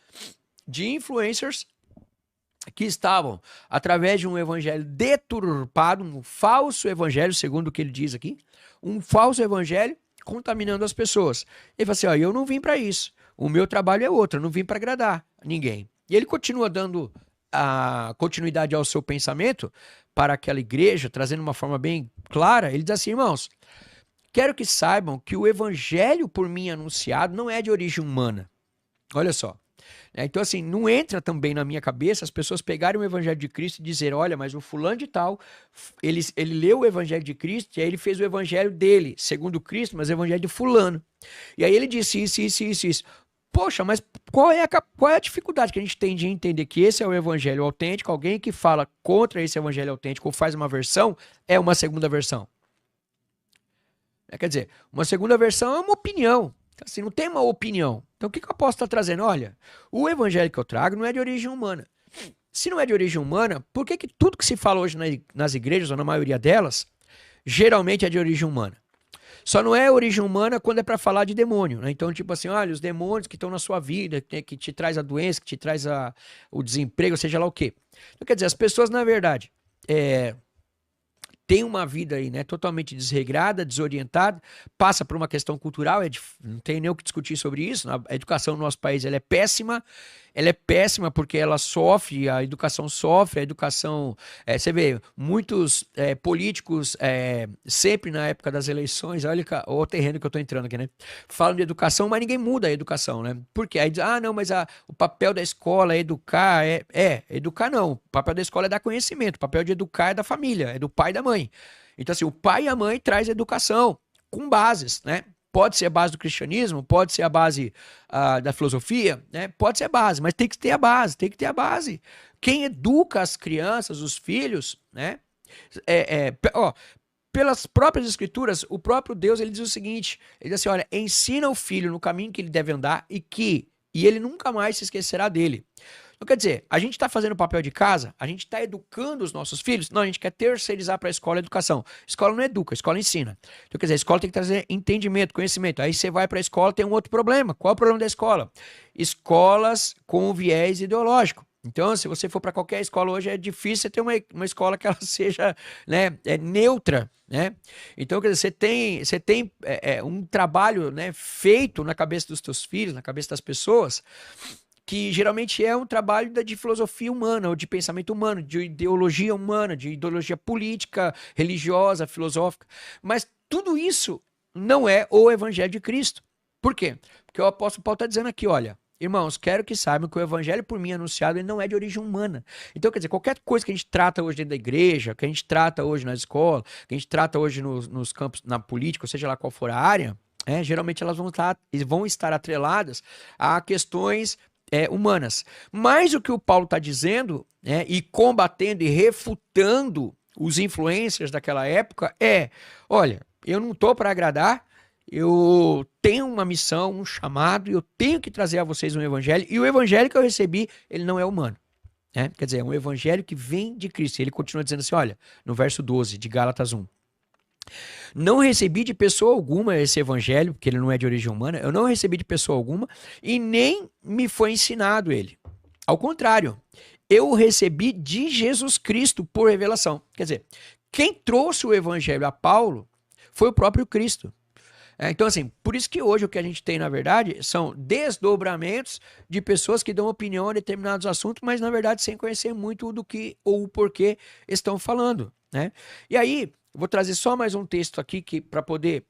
de influencers que estavam, através de um evangelho deturpado, um falso evangelho, segundo o que ele diz aqui, um falso evangelho contaminando as pessoas. Ele fala assim, ó, eu não vim para isso, o meu trabalho é outro, eu não vim para agradar ninguém. E ele continua dando a continuidade ao seu pensamento para aquela igreja, trazendo uma forma bem clara. Ele diz assim, irmãos, quero que saibam que o evangelho por mim anunciado não é de origem humana. Olha só. Então, assim, não entra também na minha cabeça as pessoas pegarem o evangelho de Cristo e dizer, olha, mas o fulano de tal, ele leu o evangelho de Cristo e aí ele fez o evangelho dele, segundo Cristo, mas o evangelho de fulano. E aí ele disse isso. Poxa, mas qual é a dificuldade que a gente tem de entender que esse é o evangelho autêntico? Alguém que fala contra esse evangelho autêntico ou faz uma versão, é uma segunda versão. Quer dizer, uma segunda versão é uma opinião. Assim, não tem uma opinião. Então, o que eu posso estar trazendo? Olha, o evangelho que eu trago não é de origem humana. Se não é de origem humana, por que tudo que se fala hoje nas igrejas, ou na maioria delas, geralmente é de origem humana? Só não é origem humana quando é para falar de demônio, né? Então, tipo assim, olha, os demônios que estão na sua vida, que te traz a doença, que te traz o desemprego, seja lá o quê. Então, quer dizer, as pessoas, na verdade, tem uma vida aí, né, totalmente desregrada, desorientada, passa por uma questão cultural, não tem nem o que discutir sobre isso. A educação no nosso país ela é péssima porque ela sofre, a educação sofre, você vê, muitos políticos, sempre na época das eleições, olha o terreno que eu estou entrando aqui, né, falam de educação, mas ninguém muda a educação, né, porque aí diz, não, mas o papel da escola é educar, educar não, o papel da escola é dar conhecimento, o papel de educar é da família, é do pai e da mãe. Então, assim, o pai e a mãe traz educação com bases, né? Pode ser a base do cristianismo, pode ser a base da filosofia, né? Pode ser a base, mas tem que ter a base, Quem educa as crianças, os filhos, né? Pelas próprias escrituras, o próprio Deus, ele diz o seguinte, ele diz assim, olha, ensina o filho no caminho que ele deve andar e ele nunca mais se esquecerá dele. Então, quer dizer, a gente está fazendo o papel de casa, a gente está educando os nossos filhos, não, a gente quer terceirizar para a escola a educação. Escola não educa, a escola ensina. Então, quer dizer, a escola tem que trazer entendimento, conhecimento. Aí você vai para a escola, tem um outro problema. Qual é o problema da escola? Escolas com viés ideológico. Então, se você for para qualquer escola hoje, é difícil você ter uma escola que ela seja, né, neutra, né? Então, quer dizer, você tem um trabalho, né, feito na cabeça dos teus filhos, na cabeça das pessoas, que geralmente é um trabalho de filosofia humana, ou de pensamento humano, de ideologia humana, de ideologia política, religiosa, filosófica. Mas tudo isso não é o Evangelho de Cristo. Por quê? Porque o apóstolo Paulo está dizendo aqui, olha, irmãos, quero que saibam que o evangelho por mim anunciado ele não é de origem humana. Então, quer dizer, qualquer coisa que a gente trata hoje dentro da igreja, que a gente trata hoje na escola, que a gente trata hoje nos campos, na política, ou seja lá qual for a área, geralmente elas vão estar atreladas a questões humanas. Mas o que o Paulo está dizendo, e combatendo e refutando os influencers daquela época olha, eu não estou para agradar, eu tenho uma missão, um chamado, e eu tenho que trazer a vocês um evangelho, e o evangelho que eu recebi, ele não é humano. Quer dizer, é um evangelho que vem de Cristo. E ele continua dizendo assim, olha, no verso 12 de Gálatas 1. Não recebi de pessoa alguma esse evangelho, porque ele não é de origem humana, eu não recebi de pessoa alguma, e nem me foi ensinado ele. Ao contrário, eu o recebi de Jesus Cristo por revelação. Quer dizer, quem trouxe o evangelho a Paulo foi o próprio Cristo. Então, assim, por isso que hoje o que a gente tem, na verdade, são desdobramentos de pessoas que dão opinião a determinados assuntos, mas, na verdade, sem conhecer muito do que ou o porquê estão falando, né? E aí, eu vou trazer só mais um texto aqui para poder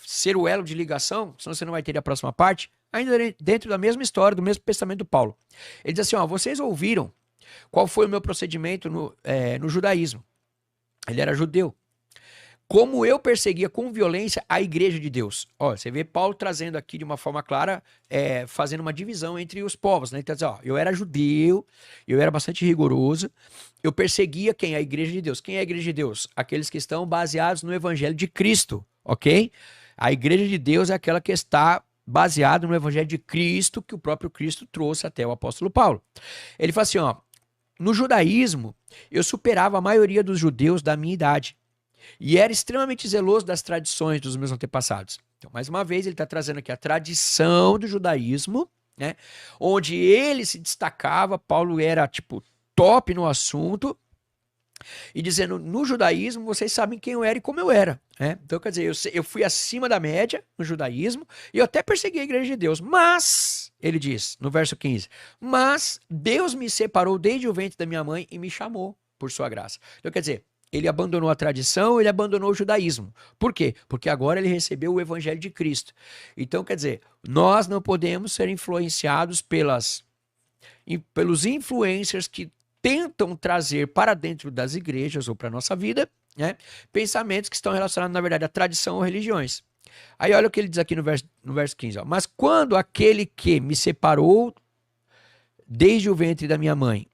ser o elo de ligação, senão você não vai ter a próxima parte, ainda dentro da mesma história, do mesmo pensamento do Paulo. Ele diz assim, ó, vocês ouviram qual foi o meu procedimento no judaísmo. Ele era judeu. Como eu perseguia com violência a igreja de Deus. Ó, você vê Paulo trazendo aqui de uma forma clara, fazendo uma divisão entre os povos, né? Então, ó, eu era judeu, eu era bastante rigoroso, eu perseguia quem? A igreja de Deus. Quem é a igreja de Deus? Aqueles que estão baseados no evangelho de Cristo, ok? A igreja de Deus é aquela que está baseada no evangelho de Cristo, que o próprio Cristo trouxe até o apóstolo Paulo. Ele fala assim, ó, no judaísmo, eu superava a maioria dos judeus da minha idade. E era extremamente zeloso das tradições dos meus antepassados. Então, mais uma vez, ele está trazendo aqui a tradição do judaísmo, né? Onde ele se destacava, Paulo era, tipo, top no assunto, e dizendo, no judaísmo, vocês sabem quem eu era e como eu era. Né? Então, quer dizer, eu fui acima da média no judaísmo, e eu até persegui a igreja de Deus, mas, ele diz, no verso 15, mas Deus me separou desde o ventre da minha mãe e me chamou por sua graça. Então, quer dizer, ele abandonou a tradição, ele abandonou o judaísmo. Por quê? Porque agora ele recebeu o evangelho de Cristo. Então, quer dizer, nós não podemos ser influenciados pelos influencers que tentam trazer para dentro das igrejas ou para a nossa vida, né, pensamentos que estão relacionados, na verdade, à tradição ou religiões. Aí olha o que ele diz aqui no verso 15. Ó. Mas quando aquele que me separou desde o ventre da minha mãe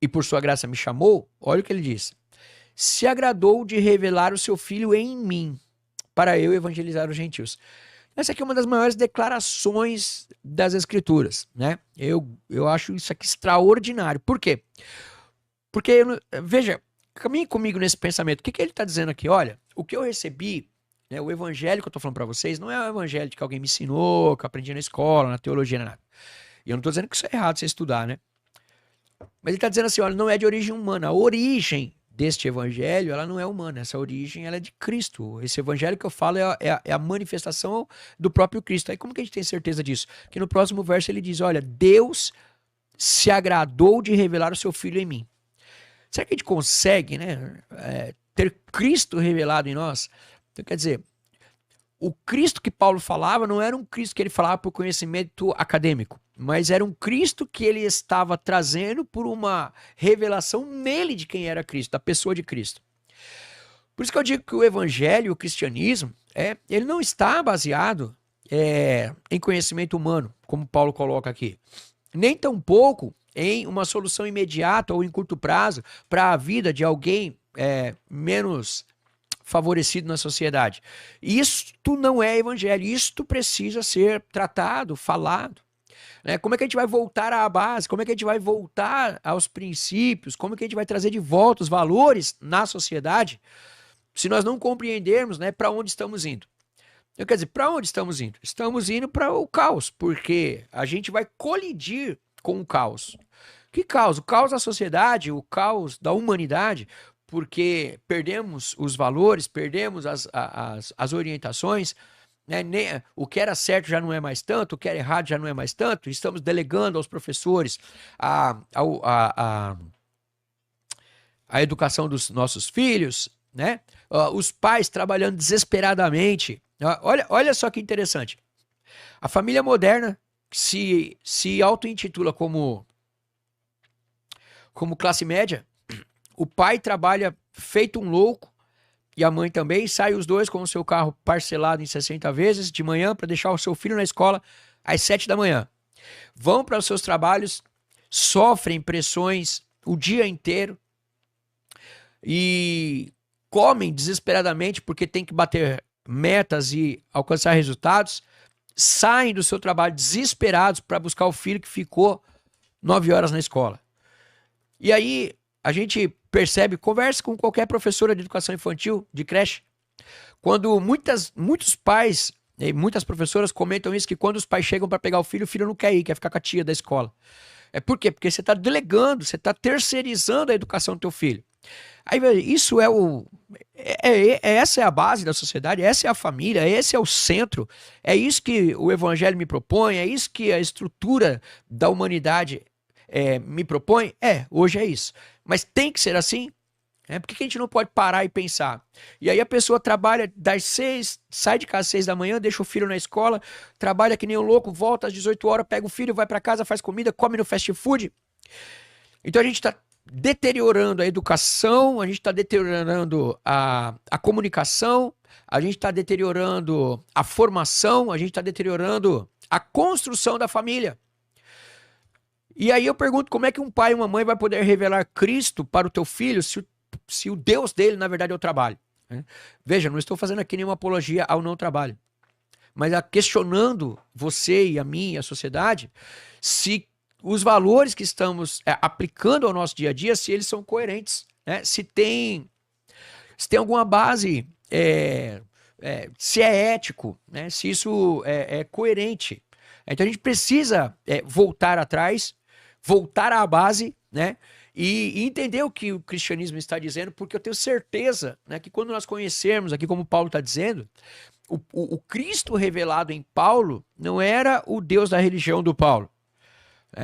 e por sua graça me chamou, olha o que ele diz. Se agradou de revelar o seu filho em mim, para eu evangelizar os gentios. Essa aqui é uma das maiores declarações das Escrituras, né? Eu acho isso aqui extraordinário. Por quê? Porque, veja, caminhe comigo nesse pensamento. O que ele está dizendo aqui? Olha, o que eu recebi, né, o evangelho que eu estou falando para vocês, não é o evangelho que alguém me ensinou, que eu aprendi na escola, na teologia, nada. E eu não estou dizendo que isso é errado você estudar, né? Mas ele está dizendo assim, olha, não é de origem humana. A origem deste evangelho, ela não é humana. Essa origem, ela é de Cristo. Esse evangelho que eu falo é a manifestação do próprio Cristo. Aí como que a gente tem certeza disso? Que no próximo verso ele diz, olha, Deus se agradou de revelar o seu Filho em mim. Será que a gente consegue, né, ter Cristo revelado em nós? Então, quer dizer, o Cristo que Paulo falava não era um Cristo que ele falava por conhecimento acadêmico, mas era um Cristo que ele estava trazendo por uma revelação nele de quem era Cristo, da pessoa de Cristo. Por isso que eu digo que o evangelho, o cristianismo, ele não está baseado em conhecimento humano, como Paulo coloca aqui. Nem tampouco em uma solução imediata ou em curto prazo para a vida de alguém menos favorecido na sociedade. Isto não é evangelho, isto precisa ser tratado, falado. né? Como é que a gente vai voltar à base? Como é que a gente vai voltar aos princípios? Como é que a gente vai trazer de volta os valores na sociedade se nós não compreendermos, né, para onde estamos indo? Então, quer dizer, para onde estamos indo? Estamos indo para o caos, porque a gente vai colidir com o caos. Que caos? O caos da sociedade, o caos da humanidade, porque perdemos os valores, perdemos as orientações, né? O que era certo já não é mais tanto, o que era errado já não é mais tanto, estamos delegando aos professores a educação dos nossos filhos, né? Os pais trabalhando desesperadamente. Olha só que interessante. A família moderna se auto-intitula como classe média. O pai trabalha feito um louco e a mãe também. Sai os dois com o seu carro parcelado em 60 vezes de manhã para deixar o seu filho na escola às 7 da manhã. Vão para os seus trabalhos, sofrem pressões o dia inteiro e comem desesperadamente porque tem que bater metas e alcançar resultados. Saem do seu trabalho desesperados para buscar o filho que ficou 9 horas na escola. E aí a gente percebe, conversa com qualquer professora de educação infantil, de creche, quando muitos pais e muitas professoras comentam isso, que quando os pais chegam para pegar o filho não quer ir, quer ficar com a tia da escola. Por quê? Porque você está delegando, você está terceirizando a educação do teu filho. Aí, isso essa é a base da sociedade, essa é a família, esse é o centro, é isso que o evangelho me propõe, é isso que a estrutura da humanidade me propõe? Hoje é isso. Mas tem que ser assim? Por que a gente não pode parar e pensar? E aí a pessoa trabalha das 6, sai de casa às 6 da manhã, deixa o filho na escola, trabalha que nem um louco, volta às 18 horas, pega o filho, vai para casa, faz comida, come no fast food. Então a gente está deteriorando a educação, a gente está deteriorando a comunicação, a gente está deteriorando a formação, a gente está deteriorando a construção da família. E aí eu pergunto, como é que um pai e uma mãe vai poder revelar Cristo para o teu filho se o Deus dele, na verdade, é o trabalho? Veja, não estou fazendo aqui nenhuma apologia ao não trabalho, mas questionando você e a mim e a sociedade, se os valores que estamos aplicando ao nosso dia a dia, se eles são coerentes, né? Se tem alguma base, se é ético, né? Se isso é coerente. Então a gente precisa voltar atrás, voltar à base, né? E entender o que o cristianismo está dizendo, porque eu tenho certeza, né, que quando nós conhecermos aqui, como Paulo está dizendo, o Cristo revelado em Paulo não era o Deus da religião do Paulo.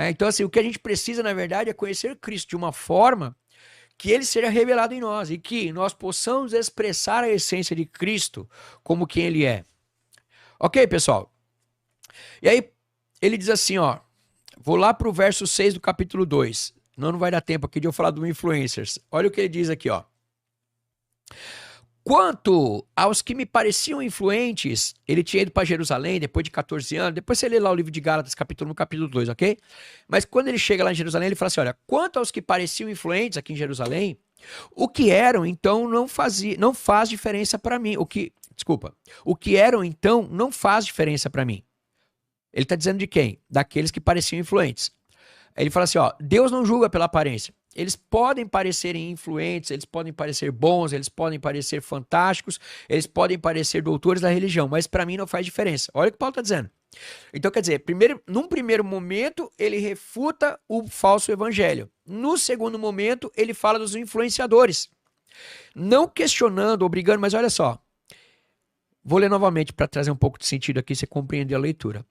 Então, assim, o que a gente precisa, na verdade, é conhecer Cristo de uma forma que ele seja revelado em nós e que nós possamos expressar a essência de Cristo como quem ele é. Ok, pessoal? E aí, ele diz assim, ó, vou lá para o verso 6 do capítulo 2. Não vai dar tempo aqui de eu falar do influencers. Olha o que ele diz aqui, ó. Quanto aos que me pareciam influentes, ele tinha ido para Jerusalém depois de 14 anos. Depois você lê lá o livro de Gálatas, capítulo 1, capítulo 2, ok? Mas quando ele chega lá em Jerusalém, ele fala assim, olha, quanto aos que pareciam influentes aqui em Jerusalém, o que eram, então, não faz diferença para mim. O que eram, então, não faz diferença para mim. Ele está dizendo de quem? Daqueles que pareciam influentes. Ele fala assim, ó, Deus não julga pela aparência. Eles podem parecer influentes, eles podem parecer bons, eles podem parecer fantásticos, eles podem parecer doutores da religião, mas para mim não faz diferença. Olha o que Paulo está dizendo. Então, quer dizer, num primeiro momento, ele refuta o falso evangelho. No segundo momento, ele fala dos influenciadores. Não questionando, obrigando, mas olha só. Vou ler novamente para trazer um pouco de sentido aqui, você compreender a leitura.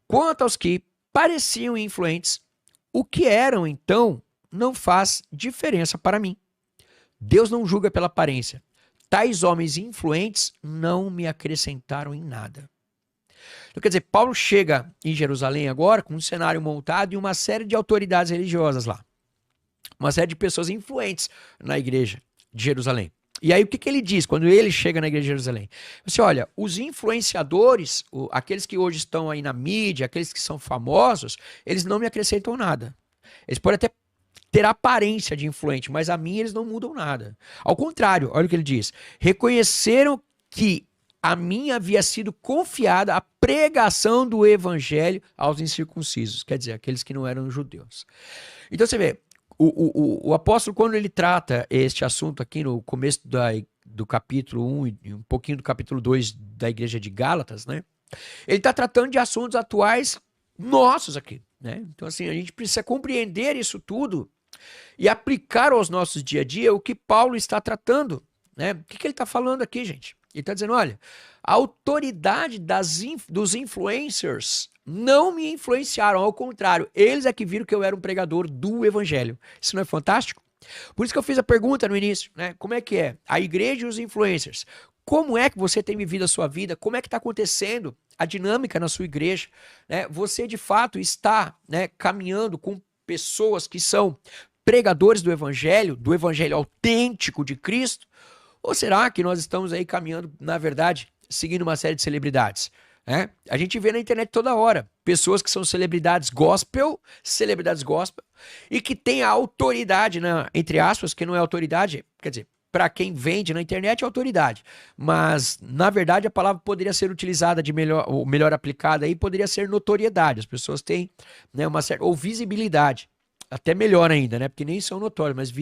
Quanto aos que pareciam influentes, o que eram, então, não faz diferença para mim. Deus não julga pela aparência. Tais homens influentes não me acrescentaram em nada. Então, quer dizer, Paulo chega em Jerusalém agora com um cenário montado e uma série de autoridades religiosas lá. Uma série de pessoas influentes na igreja de Jerusalém. E aí o que ele diz quando ele chega na igreja de Jerusalém? Você olha, os influenciadores, aqueles que hoje estão aí na mídia, aqueles que são famosos, eles não me acrescentam nada. Eles podem até ter a aparência de influente, mas a mim eles não mudam nada. Ao contrário, olha o que ele diz. Reconheceram que a mim havia sido confiada a pregação do evangelho aos incircuncisos, quer dizer, aqueles que não eram judeus. Então você vê, o apóstolo, quando ele trata este assunto aqui no começo do capítulo 1 e um pouquinho do capítulo 2 da igreja de Gálatas, né? Ele está tratando de assuntos atuais nossos aqui, né? Então assim, a gente precisa compreender isso tudo e aplicar aos nossos dia a dia o que Paulo está tratando, né? O que ele está falando aqui, gente? Ele está dizendo, olha, a autoridade dos influencers não me influenciaram, ao contrário, eles é que viram que eu era um pregador do evangelho. Isso não é fantástico? Por isso que eu fiz a pergunta no início, né? Como é que é? A igreja e os influencers. Como é que você tem vivido a sua vida? Como é que está acontecendo a dinâmica na sua igreja? Né? Você, de fato, está, né, caminhando com pessoas que são pregadores do evangelho autêntico de Cristo? Ou será que nós estamos aí caminhando, na verdade, seguindo uma série de celebridades? Né? A gente vê na internet toda hora pessoas que são celebridades gospel, e que têm a autoridade, né, entre aspas, que não é autoridade, quer dizer, para quem vende na internet é autoridade, mas na verdade a palavra poderia ser utilizada de melhor aplicada aí, poderia ser notoriedade. As pessoas têm, né, uma certa, ou visibilidade. Até melhor ainda, né? Porque nem são notórios, mas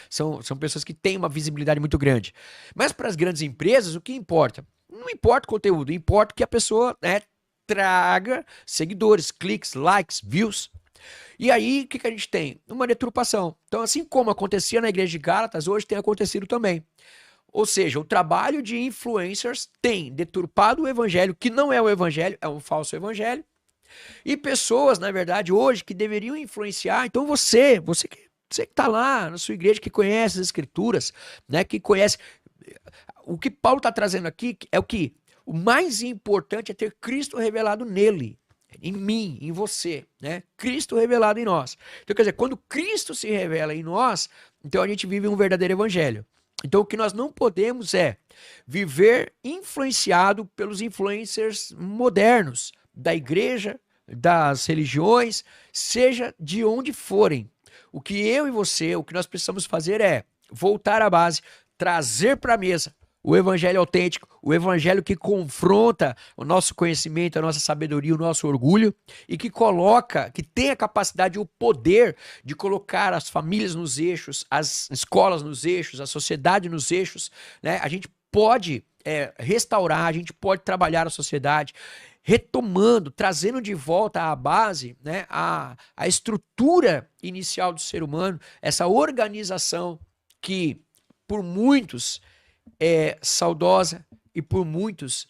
são pessoas que têm uma visibilidade muito grande. Mas para as grandes empresas, o que importa? Não importa o conteúdo, importa que a pessoa, né, traga seguidores, cliques, likes, views. E aí, o que a gente tem? Uma deturpação. Então, assim como acontecia na igreja de Gálatas, hoje tem acontecido também. Ou seja, o trabalho de influencers tem deturpado o evangelho, que não é o evangelho, é um falso evangelho. E pessoas, na verdade, hoje, que deveriam influenciar. Então você que está lá na sua igreja, que conhece as escrituras, né, que conhece. O que Paulo está trazendo aqui é o que? O mais importante é ter Cristo revelado nele, em mim, em você, né? Cristo revelado em nós. Então, quer dizer, quando Cristo se revela em nós, então a gente vive um verdadeiro evangelho. Então, o que nós não podemos é viver influenciado pelos influencers modernos, da igreja, das religiões, seja de onde forem. O que eu e você, o que nós precisamos fazer é voltar à base, trazer para a mesa o evangelho autêntico, o evangelho que confronta o nosso conhecimento, a nossa sabedoria, o nosso orgulho, e que coloca, que tem a capacidade e o poder de colocar as famílias nos eixos, as escolas nos eixos, a sociedade nos eixos, né? A gente pode restaurar, a gente pode trabalhar a sociedade, retomando, trazendo de volta à base, né, a estrutura inicial do ser humano, essa organização que por muitos é saudosa e por muitos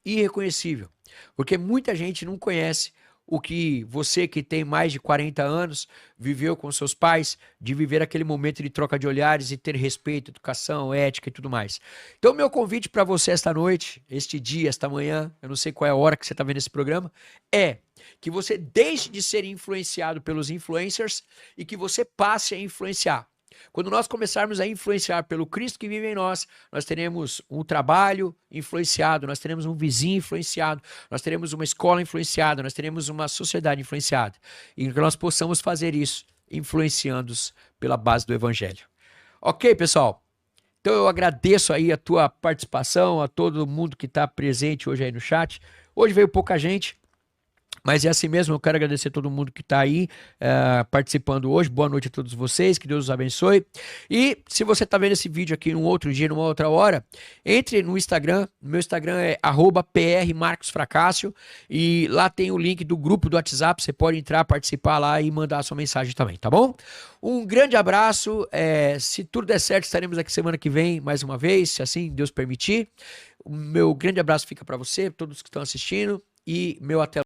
irreconhecível, porque muita gente não conhece o que você, que tem mais de 40 anos, viveu com seus pais, de viver aquele momento de troca de olhares e ter respeito, educação, ética e tudo mais. Então, meu convite para você esta noite, este dia, esta manhã, eu não sei qual é a hora que você está vendo esse programa, é que você deixe de ser influenciado pelos influencers e que você passe a influenciar. Quando nós começarmos a influenciar pelo Cristo que vive em nós, nós teremos um trabalho influenciado, nós teremos um vizinho influenciado, nós teremos uma escola influenciada, nós teremos uma sociedade influenciada. E que nós possamos fazer isso influenciando-os pela base do Evangelho. Ok, pessoal? Então eu agradeço aí a tua participação, a todo mundo que está presente hoje aí no chat. Hoje veio pouca gente, mas é assim mesmo. Eu quero agradecer a todo mundo que está aí participando hoje. Boa noite a todos vocês, que Deus os abençoe. E se você está vendo esse vídeo aqui num outro dia, numa outra hora, entre no Instagram. Meu Instagram é @prmarcosfracácio e lá tem o link do grupo do WhatsApp. Você pode entrar, participar lá e mandar a sua mensagem também, tá bom? Um grande abraço. Se tudo der certo, estaremos aqui semana que vem mais uma vez, se assim Deus permitir. O meu grande abraço fica para você, todos que estão assistindo, e meu até